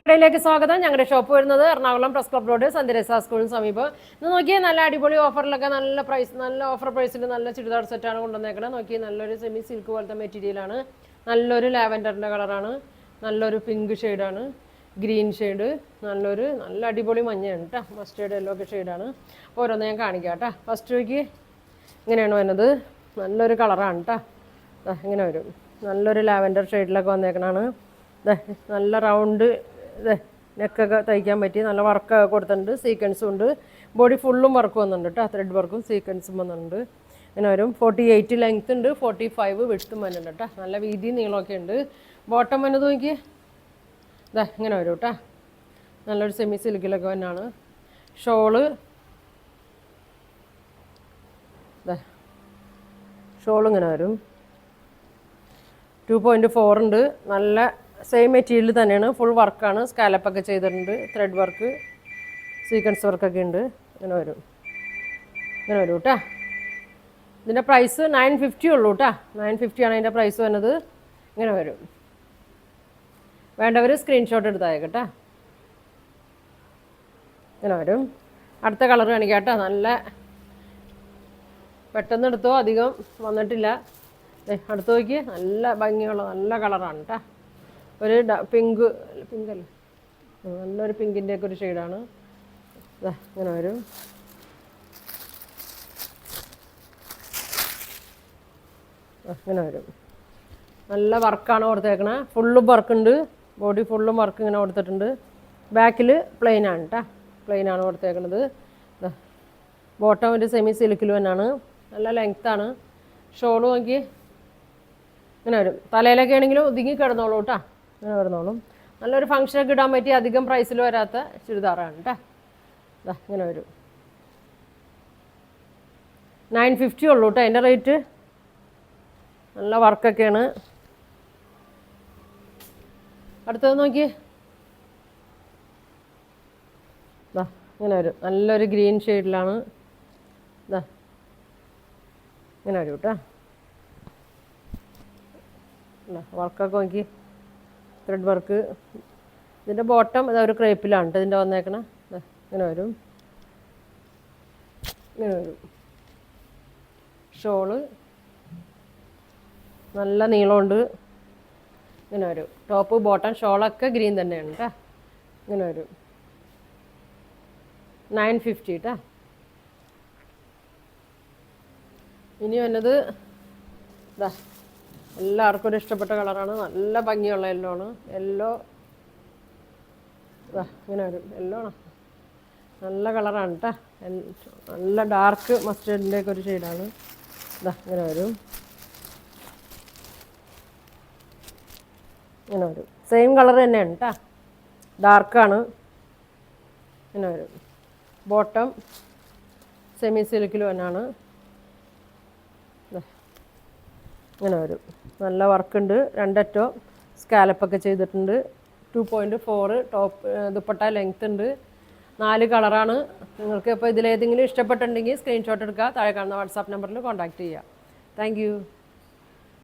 കടയിലേക്ക് സ്വാഗതം. ഞങ്ങളുടെ ഷോപ്പ് വരുന്നത് എറണാകുളം പ്രസ് ക്ലബ് റോഡ് സന്ധ്യരസ സ്കൂളിന് സമീപം. ഇന്ന് നോക്കിയാൽ നല്ല അടിപൊളി ഓഫറിലൊക്കെ നല്ല ഓഫർ പ്രൈസിൽ നല്ല ചുരിദാർ സെറ്റാണ് കൊണ്ടുവന്നേക്കണത്. നോക്കി നല്ലൊരു സെമി സിൽക്ക് പോലത്തെ മെറ്റീരിയലാണ്. നല്ലൊരു ലാവൻഡറിൻ്റെ കളറാണ്. നല്ലൊരു പിങ്ക് ഷെയ്ഡാണ്. ഗ്രീൻ ഷെയ്ഡ്, നല്ല അടിപൊളി മഞ്ഞയാണ് കേട്ടോ. മസ്റ്റേർഡ് യെല്ലോ ഒക്കെ ഷെയ്ഡാണ്. അപ്പോൾ ഓരോന്ന് ഞാൻ കാണിക്കാം കേട്ടോ. ഫസ്റ്റ് നോക്കി ഇങ്ങനെയാണ് വരുന്നത്. നല്ലൊരു കളറാണ് കേട്ടോ. ഇങ്ങനെ വരും. നല്ലൊരു ലാവൻഡർ ഷെയ്ഡിലൊക്കെ വന്നേക്കണതാണ്. നല്ല റൗണ്ട് നെക്കൊക്കെ തയ്ക്കാൻ പറ്റി നല്ല വർക്കൊക്കെ കൊടുത്തിട്ടുണ്ട്. സീക്വൻസും ഉണ്ട്. ബോഡി ഫുള്ളും വർക്ക് വന്നിട്ടുണ്ട് കേട്ടോ. ത്രെഡ് വർക്കും സീക്വൻസും വന്നിട്ടുണ്ട്. ഇങ്ങനെ വരും. 48 ലെങ്ത് ഉണ്ട്, 45 വിഡ്ത്തും വരുന്നുണ്ട് കേട്ടോ. നല്ല വീതിയും നീളമൊക്കെ ഉണ്ട്. ബോട്ടം വന്നത് നോക്കി ഇങ്ങനെ വരും കേട്ടോ. നല്ലൊരു സെമി സിൽക്കിലൊക്കെ തന്നെയാണ്. ഷോള് ഇങ്ങനെ വരും. 2.4 ഉണ്ട്. നല്ല സെയിം മെറ്റീരിയൽ തന്നെയാണ്. ഫുൾ വർക്കാണ്. സ്കാലപ്പൊക്കെ ചെയ്തിട്ടുണ്ട്. ത്രെഡ് വർക്ക്, സീക്വൻസ് വർക്കൊക്കെ ഉണ്ട്. ഇങ്ങനെ വരും കേട്ടോ. ഇതിൻ്റെ പ്രൈസ് 950 ഉള്ളൂ കേട്ടോ. 950 ആണ് ഇതിൻ്റെ പ്രൈസ് വരുന്നത്. ഇങ്ങനെ വരും. വേണ്ടവർ സ്ക്രീൻഷോട്ട് എടുത്തയക്കട്ടെ. ഇങ്ങനെ വരും. അടുത്ത കളർ കാണിക്കാം കേട്ടോ. നല്ല പെട്ടെന്ന് എടുത്തോ, അധികം വന്നിട്ടില്ല. അടുത്ത് നോക്കി. നല്ല ഭംഗിയുള്ള നല്ല കളറാണ് കേട്ടോ. ഒരു പിങ്കല്ലേ, നല്ലൊരു പിങ്കിൻ്റെയൊക്കെ ഒരു ഷെയ്ഡാണ്. ഇങ്ങനെ വരും. ഇങ്ങനെ വരും. നല്ല വർക്കാണ് കൊടുത്തേക്കണേ. ഫുള്ളും വർക്കുണ്ട്. ബോഡി ഫുള്ളും വർക്ക് ഇങ്ങനെ കൊടുത്തിട്ടുണ്ട്. ബാക്കിൽ പ്ലെയിനാണ് കേട്ടോ. പ്ലെയിനാണ് കൊടുത്തേക്കണത്. ബോട്ടം ഒരു സെമി സിൽക്കിൽ തന്നെയാണ്. നല്ല ലെങ്ത്താണ്. ഷോള് നോക്കി ഇങ്ങനെ വരും. തലയിലൊക്കെ ആണെങ്കിലും ഒതുങ്ങി കിടന്നോളൂ കേട്ടോ. ഇങ്ങനെ വരുന്നോളും. നല്ലൊരു ഫംഗ്ഷനൊക്കെ ഇടാൻ പറ്റി അധികം പ്രൈസിൽ വരാത്ത ചുരിദാറാണ് കേട്ടോ. ഇങ്ങനെ വരും. 950 ഉള്ളൂ കേട്ടോ അതിൻ്റെ റേറ്റ്. നല്ല വർക്കൊക്കെയാണ്. അടുത്തത് നോക്കി. ഇങ്ങനെ വരും. നല്ലൊരു ഗ്രീൻ ഷെയ്ഡിലാണ്. ഇങ്ങനെ വരും കേട്ടോ. വർക്കൊക്കെ നോക്കി. Thread work. ഇതിൻ്റെ ബോട്ടം ഒരു ക്രേപ്പിലാണ് കേട്ടോ ഇതിൻ്റെ വന്നേക്കണേ. ഇങ്ങനെ വരും. ഇങ്ങനെ വരും. ഷോള് നല്ല നീളമുണ്ട്. ഇങ്ങനെ വരും. ടോപ്പ് ബോട്ടം ഷോളൊക്കെ ഗ്രീൻ തന്നെയാണ് കേട്ടോ. ഇങ്ങനെ വരും. 950 കേട്ടോ. ഇനി വന്നത് എല്ലാവർക്കും ഒരു ഇഷ്ടപ്പെട്ട കളറാണ്. നല്ല ഭംഗിയുള്ള യെല്ലോ ആണ്. യെല്ലോ ഇങ്ങനെ വരും. യെല്ലോ ആണ്. നല്ല കളറാണ് കേട്ടോ. നല്ല ഡാർക്ക് മസ്റ്റേർഡിൻ്റെ ഒക്കെ ഒരു ഷെയ്ഡാണ്. ഇങ്ങനെ വരും. ഇങ്ങനെ വരും. സെയിം കളർ തന്നെയാണ് കേട്ടോ. ഡാർക്കാണ്. ഇങ്ങനെ വരും. ബോട്ടം സെമി സിൽക്കിൽ തന്നെയാണ്. ഇങ്ങനെ വരും. നല്ല വർക്കുണ്ട്. രണ്ടറ്റോ സ്കാലപ്പൊക്കെ ചെയ്തിട്ടുണ്ട്. 2.4 ടോപ്പ് ദുപ്പട്ട ലെങ്ത് ഉണ്ട്. 4 കളറാണ്. നിങ്ങൾക്ക് ഇപ്പോൾ ഇതിലേതെങ്കിലും ഇഷ്ടപ്പെട്ടിട്ടുണ്ടെങ്കിൽ സ്ക്രീൻഷോട്ട് എടുക്കുക. താഴെ കാണുന്ന വാട്സാപ്പ് നമ്പറിൽ കോൺടാക്റ്റ് ചെയ്യുക. താങ്ക്